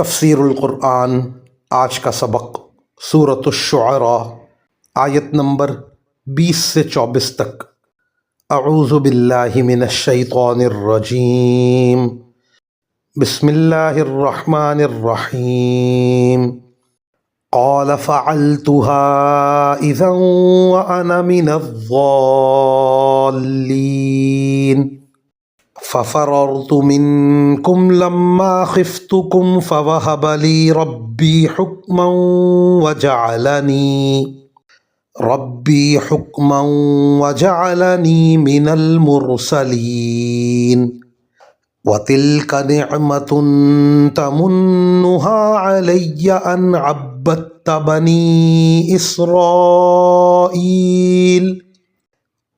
تفسیر القرآن آج کا سبق سورۃ الشعراء آیت نمبر 20 سے 24 تک۔ اعوذ باللہ من الشیطان الرجیم، بسم اللہ الرحمن الرحیم۔ قال فعلتها اذا وانا من الضالین ففررت منكم لما خفتكم فوهب لي ربي حكما وجعلني من المرسلين وتلك نعمة تمنها علي أن عبدت بني إسرائيل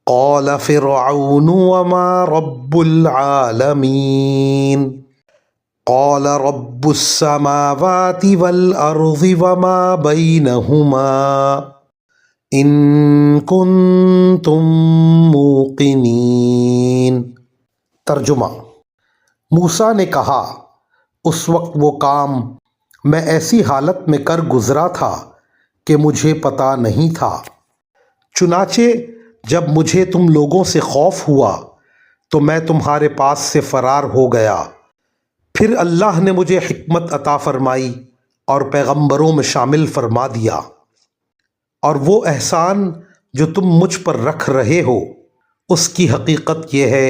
قال فرعون وما رب العالمين قال رب السماوات والأرض وما بينهما إن كنتم موقنين۔ ترجمہ: موسیٰ نے کہا، اس وقت وہ کام میں ایسی حالت میں کر گزرا تھا کہ مجھے پتہ نہیں تھا، چنانچہ جب مجھے تم لوگوں سے خوف ہوا تو میں تمہارے پاس سے فرار ہو گیا۔ پھر اللہ نے مجھے حکمت عطا فرمائی اور پیغمبروں میں شامل فرما دیا، اور وہ احسان جو تم مجھ پر رکھ رہے ہو اس کی حقیقت یہ ہے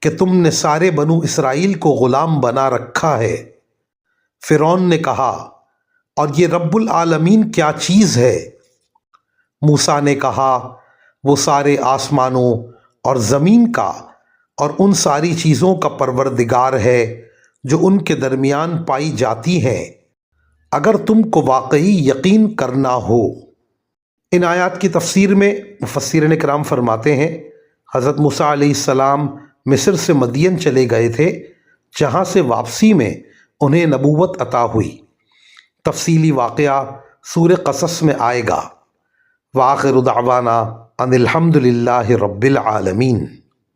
کہ تم نے سارے بنو اسرائیل کو غلام بنا رکھا ہے۔ فرعون نے کہا، اور یہ رب العالمین کیا چیز ہے؟ موسیٰ نے کہا، وہ سارے آسمانوں اور زمین کا اور ان ساری چیزوں کا پروردگار ہے جو ان کے درمیان پائی جاتی ہیں، اگر تم کو واقعی یقین کرنا ہو۔ ان آیات کی تفسیر میں مفسرین کرام فرماتے ہیں، حضرت موسیٰ علیہ السلام مصر سے مدین چلے گئے تھے، جہاں سے واپسی میں انہیں نبوت عطا ہوئی۔ تفصیلی واقعہ سورہ قصص میں آئے گا۔ وآخر دعوانا ان الحمد للہ رب العالمین۔